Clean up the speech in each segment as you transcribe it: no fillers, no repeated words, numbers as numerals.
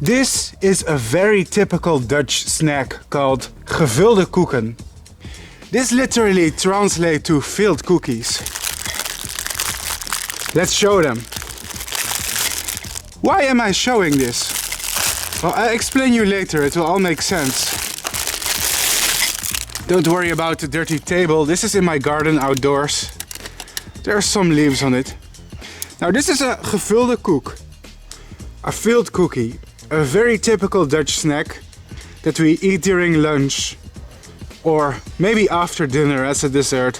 This is a very typical Dutch snack called Gevulde Koeken. This literally translates to filled cookies. Let's show them. Why am I showing this? Well, I'll explain you later, it will all make sense. Don't worry about the dirty table, this is in my garden outdoors. There are some leaves on it. Now this is a gevulde koek, a filled cookie. A very typical Dutch snack that we eat during lunch or maybe after dinner as a dessert.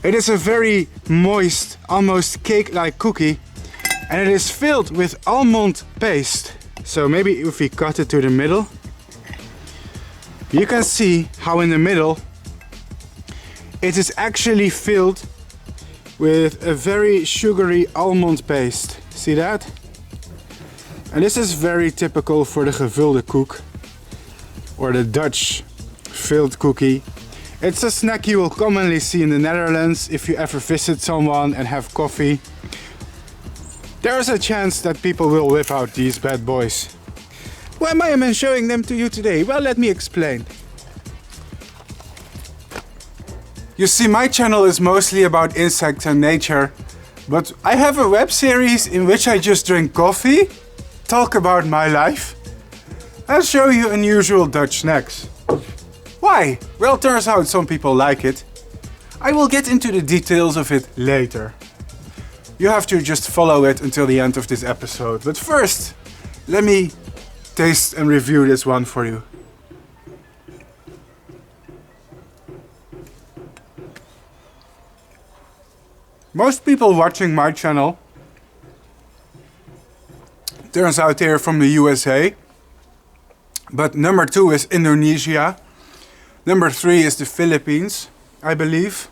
It is a very moist, almost cake-like cookie, and it is filled with almond paste. So maybe if we cut it to the middle, you can see how in the middle it is actually filled with a very sugary almond paste. See that? And this is very typical for the gevulde koek, or the Dutch filled cookie. It's a snack you will commonly see in the Netherlands if you ever visit someone and have coffee. There is a chance that people will whip out these bad boys. Why am I showing them to you today? Well, let me explain. You see, my channel is mostly about insects and nature, but I have a web series in which I just drink coffee, talk about my life, and show you unusual Dutch snacks. Why? Well, turns out some people like it. I will get into the details of it later. You have to just follow it until the end of this episode. But first, let me taste and review this one for you. Most people watching my channel, turns out they're from the USA, but number 2 is Indonesia, number 3 is the Philippines, I believe.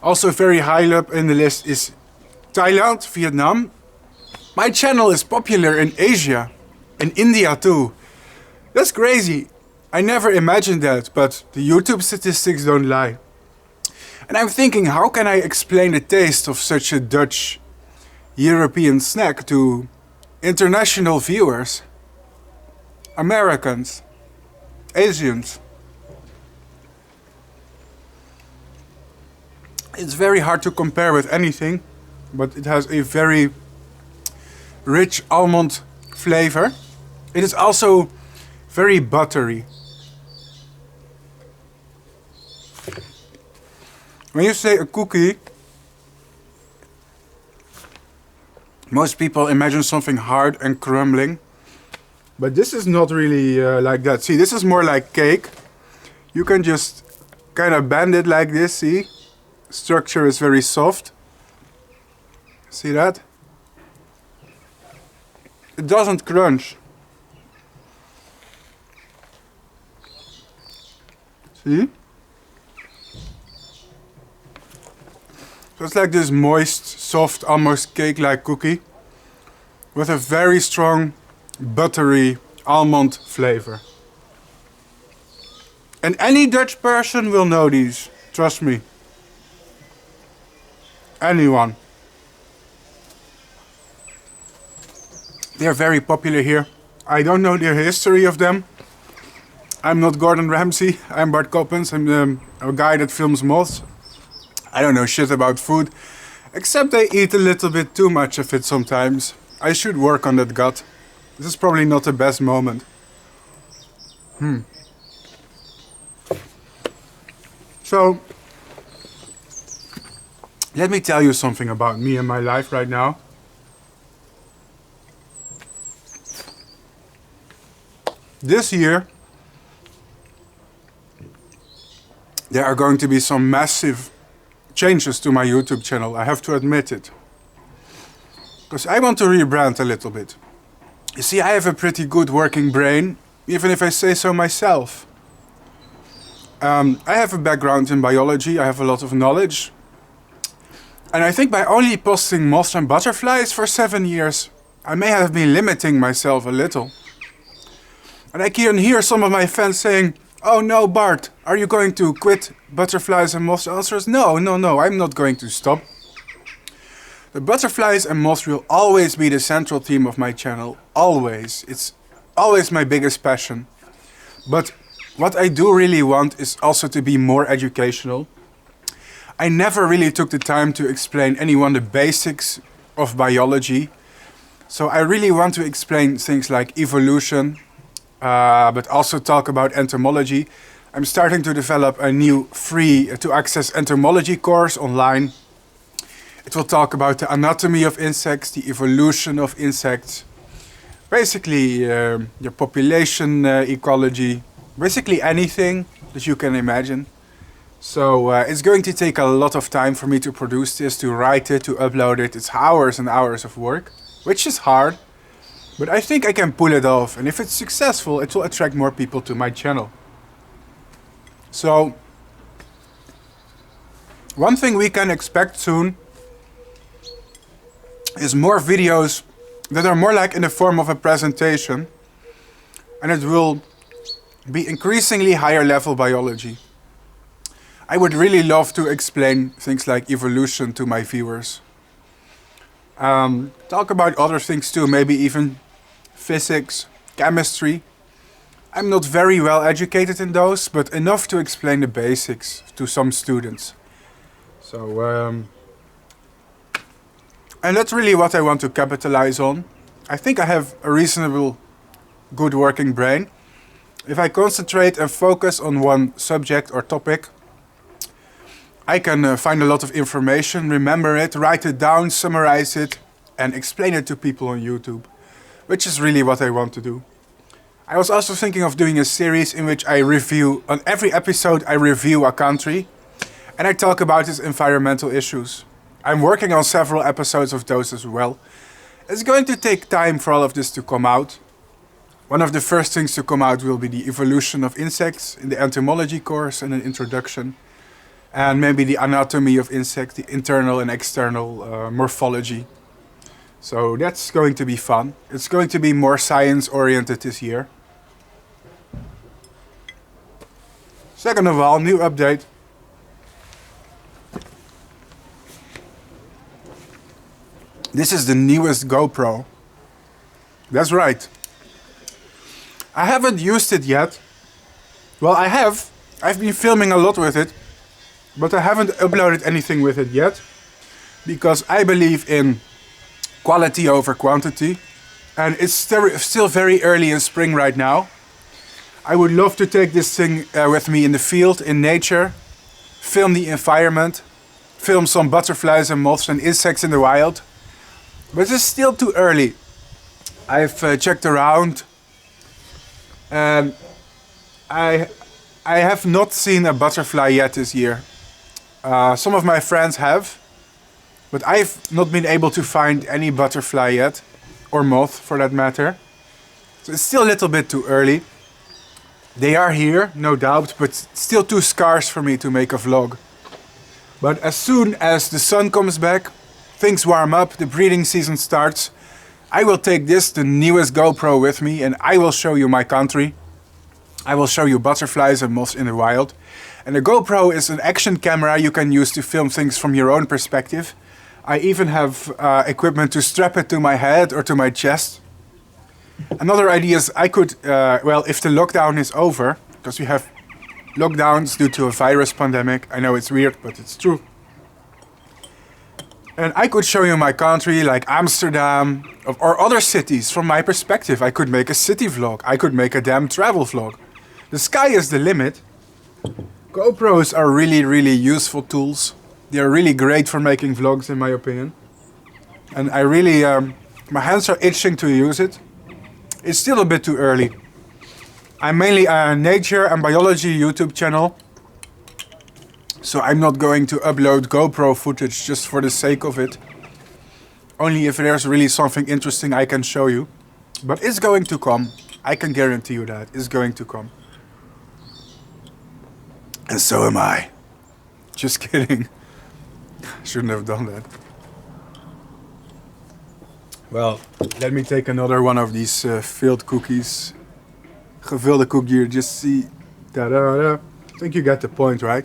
Also very high up in the list is Thailand, Vietnam. My channel is popular in Asia, in India too. That's crazy. I never imagined that, but the YouTube statistics don't lie. And I'm thinking, how can I explain the taste of such a Dutch European snack to international viewers, Americans, Asians? It's very hard to compare with anything, but it has a very rich almond flavor. It is also very buttery. When you say a cookie, most people imagine something hard and crumbling, but this is not really like that. See, this is more like cake. You can just kind of bend it like this, see? Structure is very soft. See that? It doesn't crunch. See? So it's like this moist, soft, almost cake-like cookie with a very strong, buttery almond flavor. And any Dutch person will know these, trust me. Anyone. They are very popular here. I don't know the history of them. I'm not Gordon Ramsay, I'm Bart Coppens. I'm a guy that films moths. I don't know shit about food, except I eat a little bit too much of it sometimes. I should work on that gut. This is probably not the best moment. So, let me tell you something about me and my life right now. This year, there are going to be some massive changes to my YouTube channel, I have to admit it. Because I want to rebrand a little bit. You see, I have a pretty good working brain, even if I say so myself. I have a background in biology, I have a lot of knowledge. And I think by only posting moths and butterflies for 7 years, I may have been limiting myself a little. And I can hear some of my fans saying, "Oh no, Bart, are you going to quit butterflies and moths?" The answer is no, I'm not going to stop. The butterflies and moths will always be the central theme of my channel. Always. It's always my biggest passion. But what I do really want is also to be more educational. I never really took the time to explain anyone the basics of biology. So I really want to explain things like evolution, but also talk about entomology. I'm starting to develop a new free to access entomology course online. It will talk about the anatomy of insects, the evolution of insects, basically your population ecology, basically anything that you can imagine. So it's going to take a lot of time for me to produce this, to write it, to upload it. It's hours and hours of work, which is hard, but I think I can pull it off. And if it's successful, it will attract more people to my channel. So one thing we can expect soon is more videos that are more like in the form of a presentation, and it will be increasingly higher level biology. I would really love to explain things like evolution to my viewers. Talk about other things too, maybe even physics, chemistry. I'm not very well educated in those, but enough to explain the basics to some students. So, and that's really what I want to capitalize on. I think I have a reasonable, good working brain. If I concentrate and focus on one subject or topic, I can find a lot of information, remember it, write it down, summarize it, and explain it to people on YouTube, which is really what I want to do. I was also thinking of doing a series in which I review, on every episode I review a country, and I talk about its environmental issues. I'm working on several episodes of those as well. It's going to take time for all of this to come out. One of the first things to come out will be the evolution of insects in the entomology course and an introduction. And maybe the anatomy of insects, the internal and external morphology. So that's going to be fun. It's going to be more science-oriented this year. Second of all, new update. This is the newest GoPro. That's right. I haven't used it yet. Well, I have. I've been filming a lot with it. But I haven't uploaded anything with it yet, because I believe in quality over quantity, and it's still very early in spring right now. I would love to take this thing with me in the field, in nature, film the environment, film some butterflies and moths and insects in the wild, but it's still too early. I've checked around, and I have not seen a butterfly yet this year. Some of my friends have, but I've not been able to find any butterfly yet, or moth for that matter. So it's still a little bit too early. They are here, no doubt, but still too scarce for me to make a vlog. But as soon as the sun comes back, things warm up, the breeding season starts, I will take this, the newest GoPro, with me, and I will show you my country. I will show you butterflies and moths in the wild. And the GoPro is an action camera you can use to film things from your own perspective. I even have equipment to strap it to my head or to my chest. Another idea is I could, well, if the lockdown is over, because we have lockdowns due to a virus pandemic. I know it's weird, but it's true. And I could show you my country, like Amsterdam, or other cities from my perspective. I could make a city vlog. I could make a damn travel vlog. The sky is the limit. GoPros are really, really useful tools. They're really great for making vlogs, in my opinion. And I really, my hands are itching to use it. It's still a bit too early. I'm mainly a nature and biology YouTube channel. So I'm not going to upload GoPro footage just for the sake of it. Only if there's really something interesting I can show you. But it's going to come. I can guarantee you that. It's going to come. And so am I. Just kidding. Shouldn't have done that. Well, let me take another one of these filled cookies. Gevulde Koek here, just see. Ta-da-da. I think you get the point, right?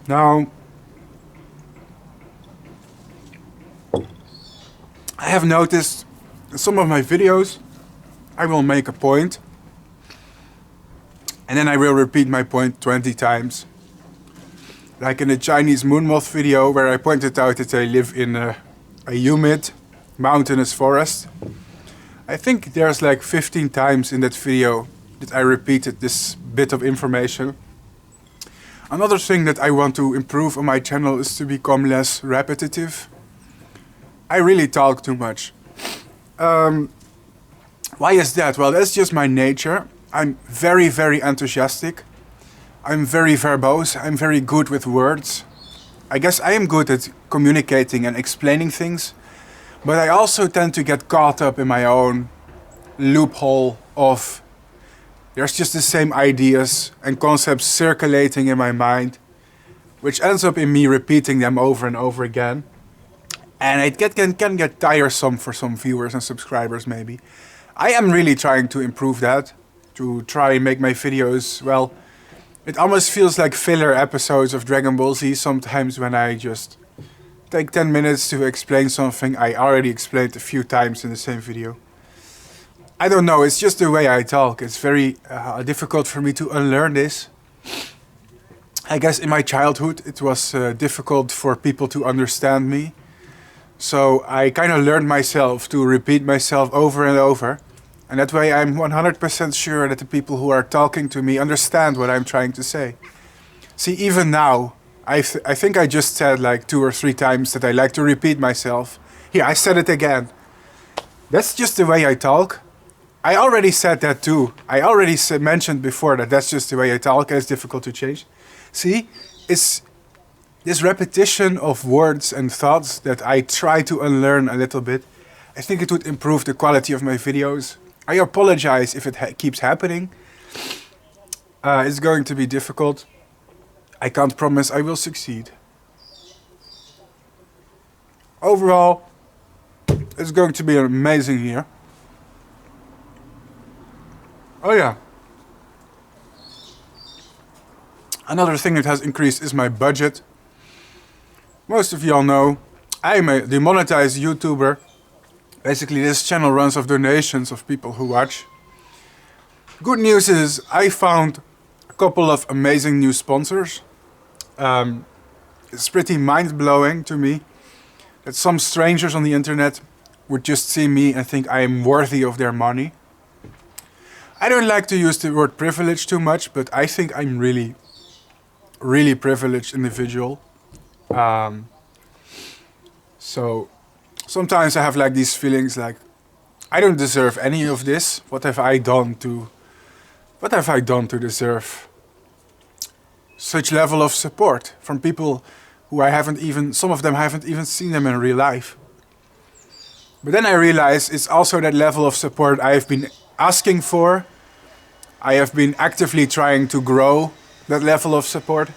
Now, I have noticed in some of my videos, I will make a point, and then I will repeat my point 20 times. Like in the Chinese moon moth video, where I pointed out that they live in a humid, mountainous forest. I think there's like 15 times in that video that I repeated this bit of information. Another thing that I want to improve on my channel is to become less repetitive. I really talk too much. Why is that? Well, that's just my nature. I'm very, very enthusiastic. I'm very verbose. I'm very good with words. I guess I am good at communicating and explaining things, but I also tend to get caught up in my own loophole of there's just the same ideas and concepts circulating in my mind, which ends up in me repeating them over and over again. And it can get tiresome for some viewers and subscribers maybe. I am really trying to improve that, to try and make my videos, well, it almost feels like filler episodes of Dragon Ball Z sometimes when I just take 10 minutes to explain something I already explained a few times in the same video. I don't know, it's just the way I talk. It's very difficult for me to unlearn this. I guess in my childhood it was difficult for people to understand me. So I kind of learned myself to repeat myself over and over. And that way I'm 100% sure that the people who are talking to me understand what I'm trying to say. See, even now, I think I just said like 2 or 3 times that I like to repeat myself. Here, I said it again. That's just the way I talk. I already said that too. I already mentioned before that that's just the way I talk and it's difficult to change. See, it's this repetition of words and thoughts that I try to unlearn a little bit. I think it would improve the quality of my videos. I apologize if it keeps happening. It's going to be difficult. I can't promise I will succeed. Overall, it's going to be an amazing year. Oh yeah. Another thing that has increased is my budget. Most of y'all know I'm a demonetized YouTuber. Basically, this channel runs off donations of people who watch. Good news is I found a couple of amazing new sponsors. It's pretty mind-blowing to me that some strangers on the internet would just see me and think I am worthy of their money. I don't like to use the word privilege too much, but I think I'm really privileged individual. So sometimes I have like these feelings like I don't deserve any of this. What have I done to deserve such level of support from people who some of them haven't even seen them in real life. But then I realize it's also that level of support I have been asking for. I have been actively trying to grow that level of support.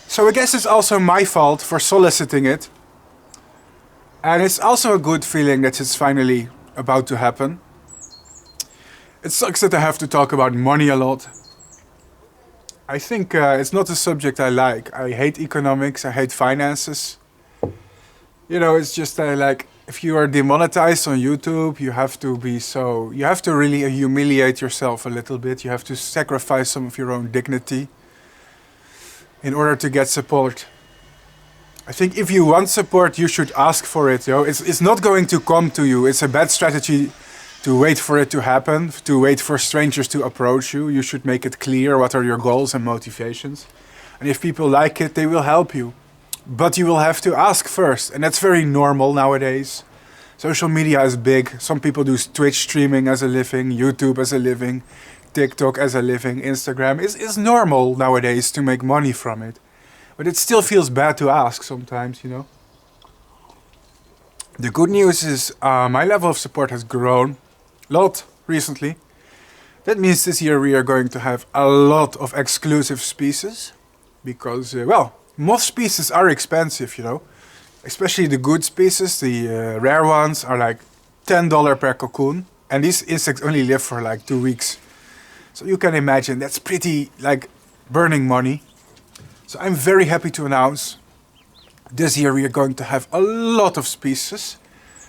So I guess it's also my fault for soliciting it. And it's also a good feeling that it's finally about to happen. It sucks that I have to talk about money a lot. I think it's not a subject I like. I hate economics, I hate finances. You know, it's just like if you are demonetized on YouTube, you have to really humiliate yourself a little bit. You have to sacrifice some of your own dignity in order to get support. I think if you want support, you should ask for it. It's not going to come to you. It's a bad strategy to wait for it to happen, to wait for strangers to approach you. You should make it clear what are your goals and motivations. And if people like it, they will help you. But you will have to ask first. And that's very normal nowadays. Social media is big. Some people do Twitch streaming as a living, YouTube as a living, TikTok as a living, Instagram. It's normal nowadays to make money from it. But it still feels bad to ask sometimes, you know. The good news is my level of support has grown a lot recently. That means this year we are going to have a lot of exclusive species. Because, moth species are expensive, you know. Especially the good species, the rare ones are like $10 per cocoon. And these insects only live for like 2 weeks. So you can imagine that's pretty like burning money. So I'm very happy to announce this year we are going to have a lot of species,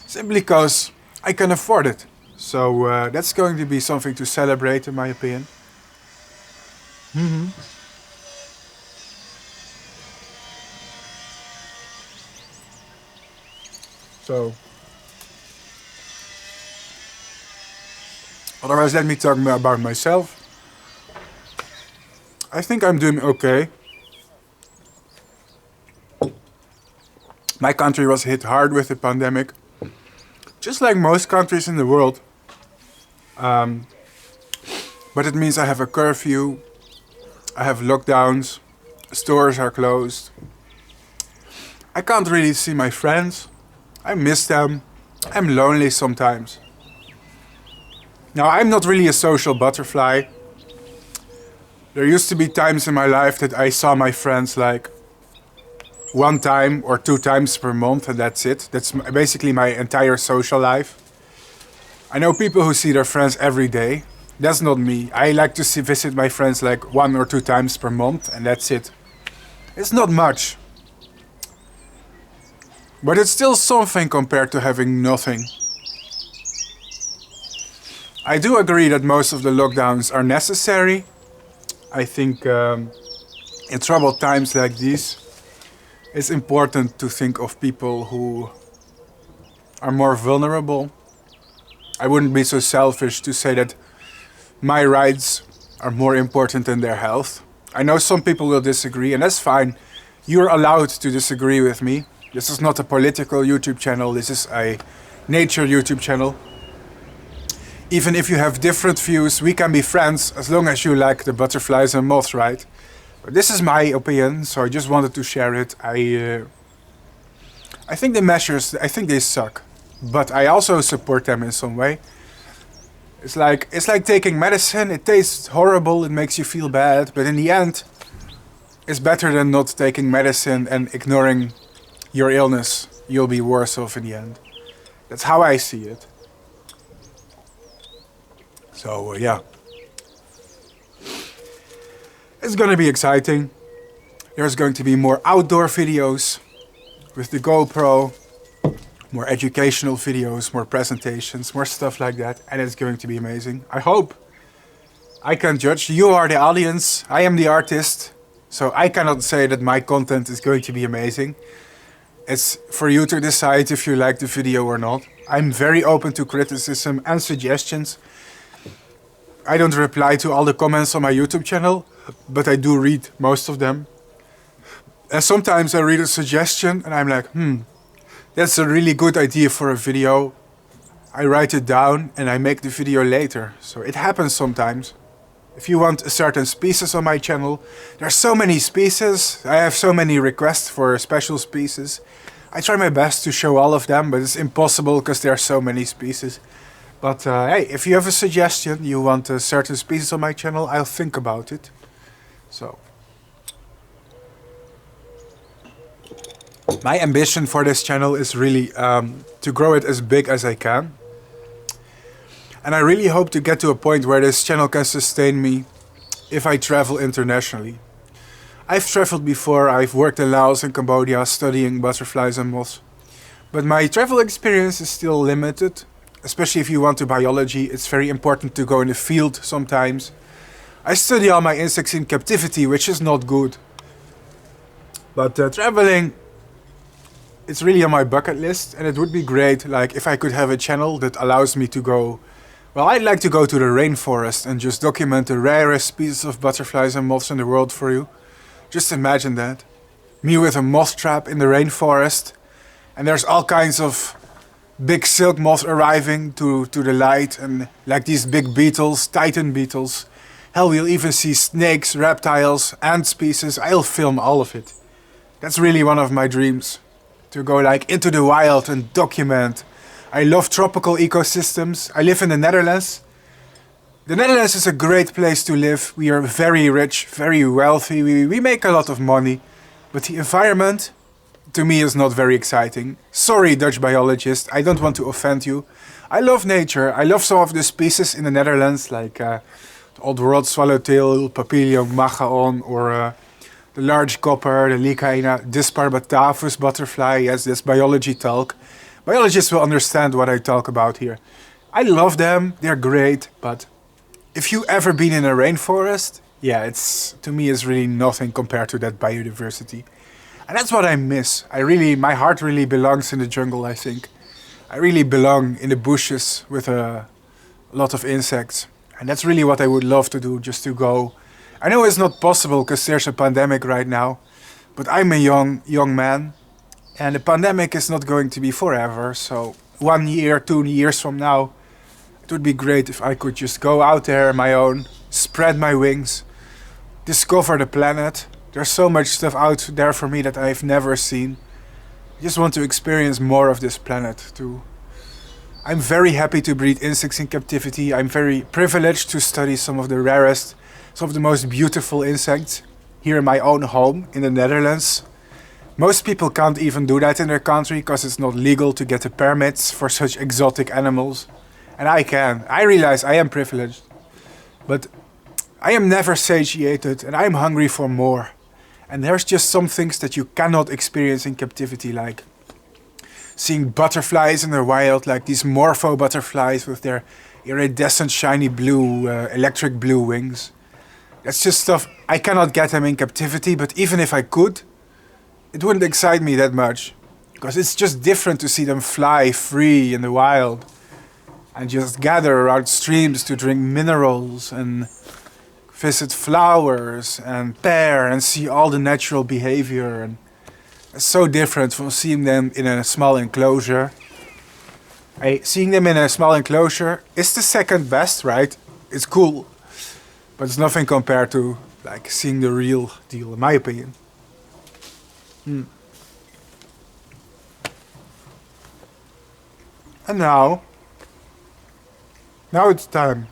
simply because I can afford it. So that's going to be something to celebrate, in my opinion. So, otherwise, let me talk about myself. I think I'm doing okay. My country was hit hard with the pandemic, just like most countries in the world. But it means I have a curfew, I have lockdowns, stores are closed. I can't really see my friends. I miss them. I'm lonely sometimes. Now, I'm not really a social butterfly. There used to be times in my life that I saw my friends like 1 time or 2 times per month, and that's it. That's basically my entire social life. I know people who see their friends every day. That's not me. I like to visit my friends like 1 or 2 times per month, and that's it. It's not much. But it's still something compared to having nothing. I do agree that most of the lockdowns are necessary. I think in troubled times like these, it's important to think of people who are more vulnerable. I wouldn't be so selfish to say that my rights are more important than their health. I know some people will disagree, and that's fine. You're allowed to disagree with me. This is not a political YouTube channel, this is a nature YouTube channel. Even if you have different views, we can be friends as long as you like the butterflies and moths, right? But this is my opinion, so I just wanted to share it. I think the measures, I think they suck. But I also support them in some way. It's like taking medicine. It tastes horrible, it makes you feel bad, but in the end, it's better than not taking medicine and ignoring your illness. You'll be worse off in the end. That's how I see it. So yeah. It's gonna be exciting. There's going to be more outdoor videos with the GoPro, more educational videos, more presentations, more stuff like that, and it's going to be amazing. I hope. I can't judge. You are the audience. I am the artist. So I cannot say that my content is going to be amazing. It's for you to decide if you like the video or not. I'm very open to criticism and suggestions. I don't reply to all the comments on my YouTube channel, but I do read most of them. And sometimes I read a suggestion and I'm like, that's a really good idea for a video. I write it down and I make the video later. So it happens sometimes. If you want a certain species on my channel, there are so many species. I have so many requests for special species. I try my best to show all of them, but it's impossible because there are so many species. But hey, if you have a suggestion, you want a certain species on my channel, I'll think about it. So. My ambition for this channel is really to grow it as big as I can. And I really hope to get to a point where this channel can sustain me if I travel internationally. I've traveled before, I've worked in Laos and Cambodia studying butterflies and moths. But my travel experience is still limited, especially if you want to biology. It's very important to go in the field sometimes. I study all my insects in captivity, which is not good. But traveling, it's really on my bucket list, and it would be great like if I could have a channel that allows me to go. Well, I'd like to go to the rainforest and just document the rarest species of butterflies and moths in the world for you. Just imagine that. Me with a moth trap in the rainforest, and there's all kinds of big silk moths arriving to the light, and like these big beetles, titan beetles. Hell, we'll even see snakes, reptiles, ant species. I'll film all of it. That's really one of my dreams. To go like into the wild and document. I love tropical ecosystems. I live in the Netherlands. The Netherlands is a great place to live. We are very rich, very wealthy. We make a lot of money. But the environment, to me, is not very exciting. Sorry, Dutch biologist. I don't want to offend you. I love nature. I love some of the species in the Netherlands, like the old world swallowtail, papillion, machaon, or the large copper, the Lycaena disparbatavus butterfly. Yes, that's biology talk. Biologists will understand what I talk about here. I love them, they're great, but if you ever been in a rainforest, yeah, to me it's really nothing compared to that biodiversity. And that's what I miss. My heart really belongs in the jungle, I think. I really belong in the bushes with a lot of insects. And that's really what I would love to do, just to go. I know it's not possible because there's a pandemic right now, but I'm a young man, and the pandemic is not going to be forever. So 1 year, 2 years from now, it would be great if I could just go out there on my own, spread my wings, discover the planet. There's so much stuff out there for me that I've never seen. I just want to experience more of this planet too. I'm very happy to breed insects in captivity. I'm very privileged to study some of the rarest, some of the most beautiful insects here in my own home in the Netherlands. Most people can't even do that in their country because it's not legal to get the permits for such exotic animals. And I can. I realize I am privileged. But I am never satiated and I'm hungry for more. And there's just some things that you cannot experience in captivity, like seeing butterflies in the wild, like these morpho butterflies with their iridescent shiny blue, electric blue wings. That's just stuff, I cannot get them in captivity, but even if I could, it wouldn't excite me that much. Because it's just different to see them fly free in the wild and just gather around streams to drink minerals and visit flowers and pair and see all the natural behavior. And it's so different from seeing them in a small enclosure. Seeing them in a small enclosure is the second best, right? It's cool, but it's nothing compared to like seeing the real deal, in my opinion. And now it's time.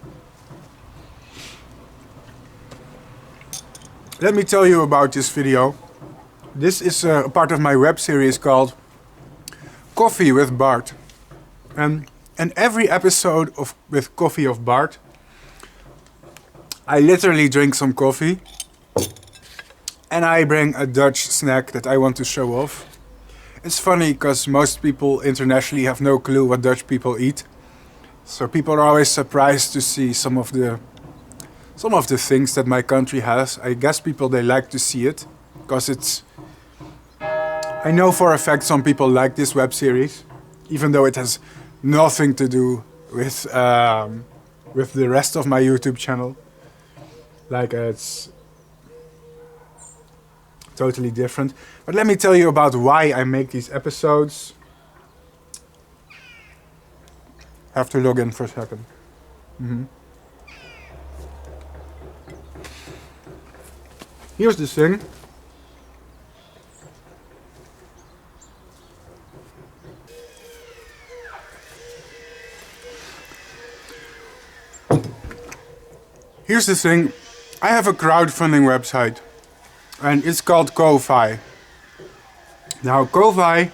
Let me tell you about this video. This is a part of my web series called Coffee with Bart. And in every episode with Coffee of Bart, I literally drink some coffee and I bring a Dutch snack that I want to show off. It's funny because most people internationally have no clue what Dutch people eat. So people are always surprised to see some of the things that my country has. I guess they like to see it because I know for a fact some people like this web series, even though it has nothing to do with the rest of my YouTube channel. Like it's totally different. But let me tell you about why I make these episodes. Have to log in for a second. Here's the thing. Here's the thing. I have a crowdfunding website and it's called Ko-fi. Now Ko-fi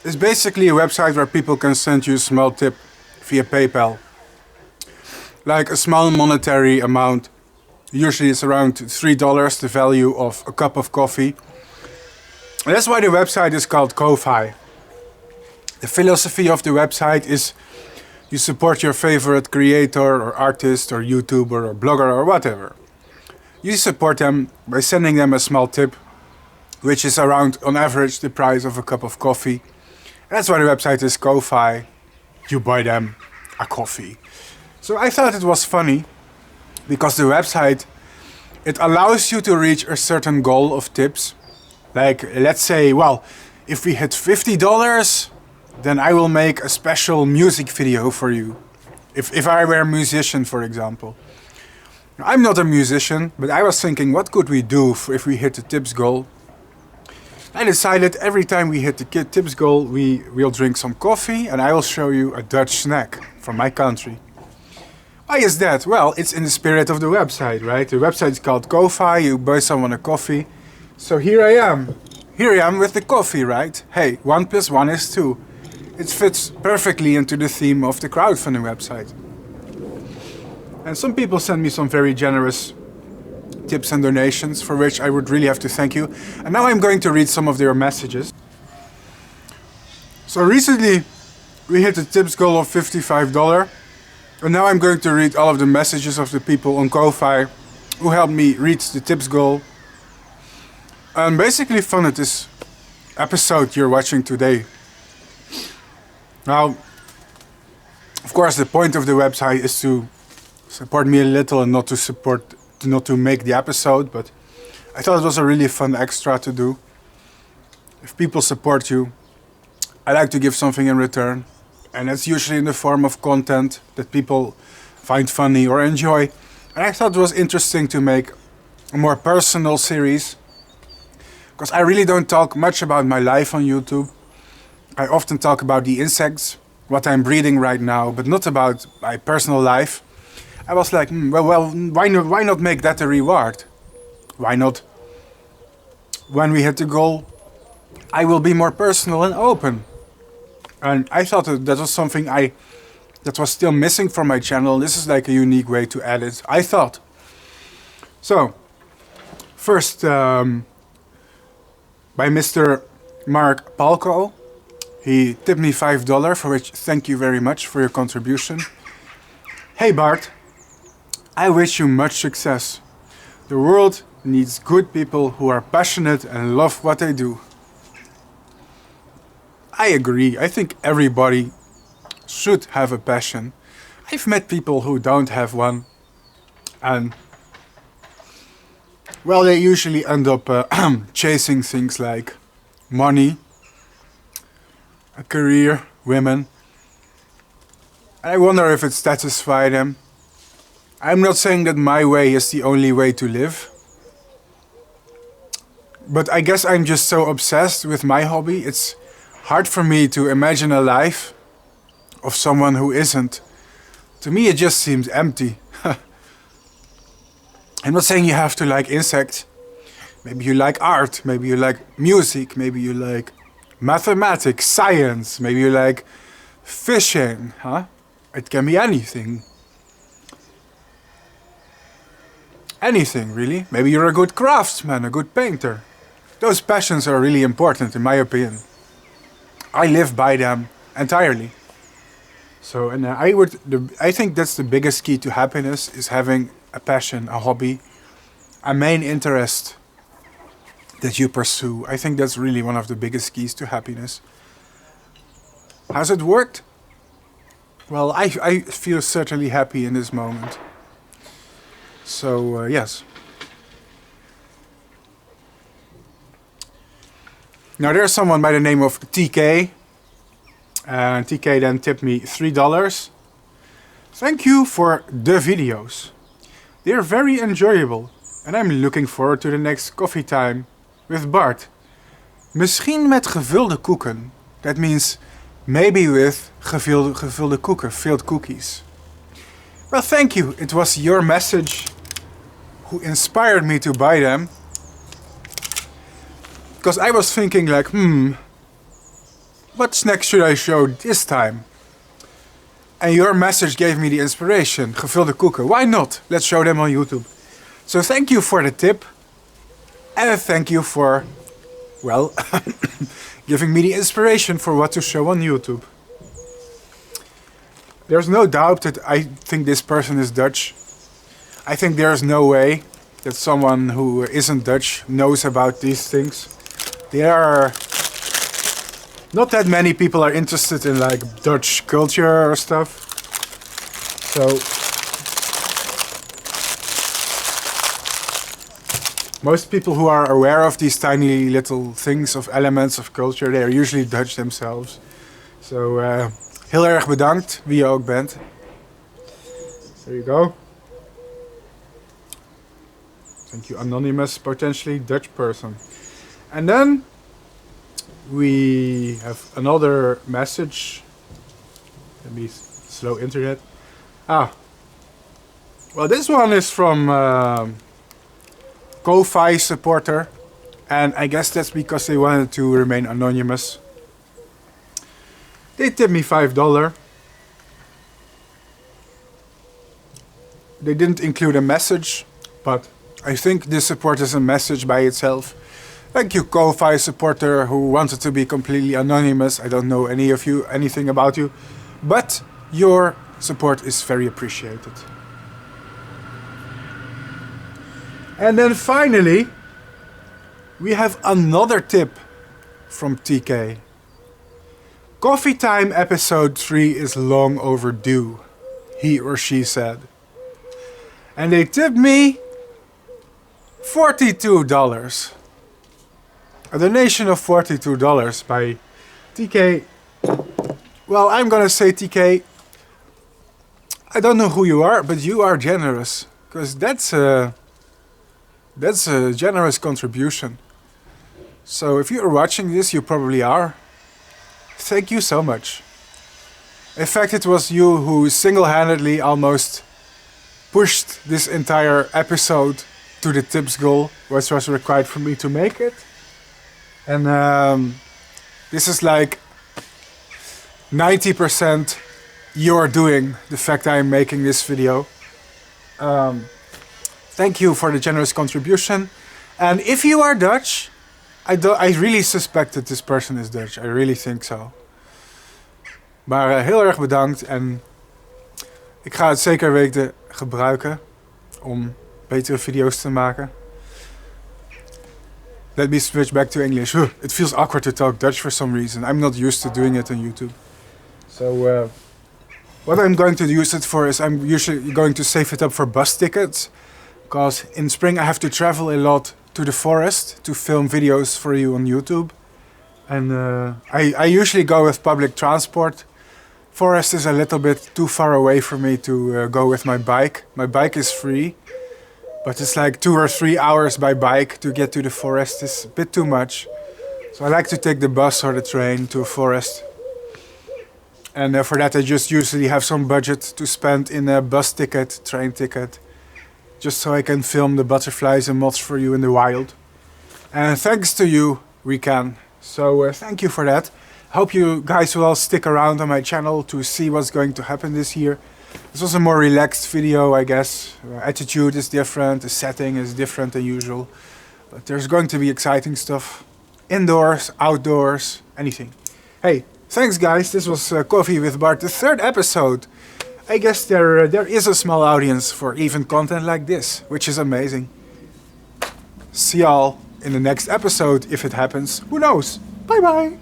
is basically a website where people can send you a small tip via PayPal. Like a small monetary amount. Usually it's around $3, the value of a cup of coffee. And that's why the website is called Ko-fi. The philosophy of the website is you support your favorite creator or artist or YouTuber or blogger or whatever. You support them by sending them a small tip, which is around, on average, the price of a cup of coffee. And that's why the website is Ko-fi. You buy them a coffee. So I thought it was funny, because the website, it allows you to reach a certain goal of tips. Like, let's say, well, if we hit $50, then I will make a special music video for you. If I were a musician, for example. I'm not a musician, but I was thinking, what could we do if we hit the tips goal? I decided every time we hit the tips goal, we'll drink some coffee and I will show you a Dutch snack from my country. Why is that? Well, it's in the spirit of the website, right? The website is called Ko-fi, you buy someone a coffee. So here I am. Here I am with the coffee, right? Hey, 1 + 1 is 2. It fits perfectly into the theme of the crowdfunding website. And some people send me some very generous tips and donations, for which I would really have to thank you. And now I'm going to read some of their messages. So recently we hit the tips goal of $55, and now I'm going to read all of the messages of the people on Ko-fi who helped me reach the tips goal. I'm basically funded this episode you're watching today. Now, of course, the point of the website is to support me a little and not to make the episode, but I thought it was a really fun extra to do. If people support you, I like to give something in return, and that's usually in the form of content that people find funny or enjoy. And I thought it was interesting to make a more personal series, because I really don't talk much about my life on YouTube. I often talk about the insects, what I'm breeding right now, but not about my personal life. I was like, well, why not make that a reward? Why not? When we hit the goal, I will be more personal and open. And I thought that was something that was still missing from my channel. This is like a unique way to add it, I thought. So, first, by Mr. Mark Palco. He tipped me $5, for which thank you very much for your contribution. Hey Bart, I wish you much success. The world needs good people who are passionate and love what they do. I agree. I think everybody should have a passion. I've met people who don't have one, and well, they usually end up chasing things like money, a career, women. I wonder if it satisfies them. I'm not saying that my way is the only way to live, but I guess I'm just so obsessed with my hobby. It's hard for me to imagine a life of someone who isn't. To me, it just seems empty. I'm not saying you have to like insects. Maybe you like art, maybe you like music, maybe you like mathematics, science, maybe you like fishing, huh? It can be anything. Anything, really. Maybe you're a good craftsman, a good painter. Those passions are really important, in my opinion. I live by them entirely. So, and I think that's the biggest key to happiness, is having a passion, a hobby, a main interest that you pursue. I think that's really one of the biggest keys to happiness. Has it worked? Well, I feel certainly happy in this moment. So, yes. Now there's someone by the name of TK. And TK then tipped me $3. Thank you for the videos. They're very enjoyable. And I'm looking forward to the next coffee time with Bart. Misschien met gevulde koeken. That means maybe with gevulde koeken, filled cookies. Well, thank you. It was your message who inspired me to buy them. Because I was thinking like, what snack should I show this time? And your message gave me the inspiration. Gevulde koeken. Why not? Let's show them on YouTube. So thank you for the tip. And thank you for, well, giving me the inspiration for what to show on YouTube. There's no doubt that I think this person is Dutch. I think there's no way that someone who isn't Dutch knows about these things. There are not that many people are interested in like Dutch culture or stuff. So most people who are aware of these tiny little things, of elements of culture, they are usually Dutch themselves. So heel erg bedankt, wie je ook bent. There you go. Thank you, anonymous, potentially Dutch person. And then we have another message. Let me slow internet. Well, this one is from Ko-fi supporter, and I guess that's because they wanted to remain anonymous. They tipped me $5. They didn't include a message, but I think this support is a message by itself. Thank you, Ko-fi supporter who wanted to be completely anonymous. I don't know any of you, anything about you, but your support is very appreciated. And then finally, we have another tip from TK. Coffee Time episode 3 is long overdue, he or she said. And they tipped me $42. A donation of $42 by TK. Well, I'm gonna say TK, I don't know who you are, but you are generous. Because that's a generous contribution. So if you're watching this, you probably are. Thank you so much. In fact, it was you who single-handedly almost pushed this entire episode to the tips goal, which was required for me to make it. And this is like 90% you're doing, the fact I'm making this video. Thank you for the generous contribution. And if you are Dutch, I really suspect that this person is Dutch. I really think so. Maar heel erg bedankt en ik ga het zeker weten gebruiken om betere video's te maken. Let me switch back to English. It feels awkward to talk Dutch for some reason. I'm not used to doing it on YouTube. So what I'm going to use it for is I'm usually going to save it up for bus tickets. Because in spring I have to travel a lot to the forest to film videos for you on YouTube. And I usually go with public transport. Forest is a little bit too far away for me to go with my bike. My bike is free, but it's like 2 or 3 hours by bike to get to the forest. It's a bit too much. So I like to take the bus or the train to a forest. And for that I just usually have some budget to spend in a bus ticket, train ticket. Just so I can film the butterflies and moths for you in the wild. And thanks to you, we can. So thank you for that. Hope you guys will all stick around on my channel to see what's going to happen this year. This was a more relaxed video, I guess. Attitude is different, the setting is different than usual. But there's going to be exciting stuff. Indoors, outdoors, anything. Hey, thanks guys. This was Coffee with Bart, the 3rd episode. I guess there is a small audience for even content like this, which is amazing. See y'all in the next episode if it happens. Who knows? Bye bye!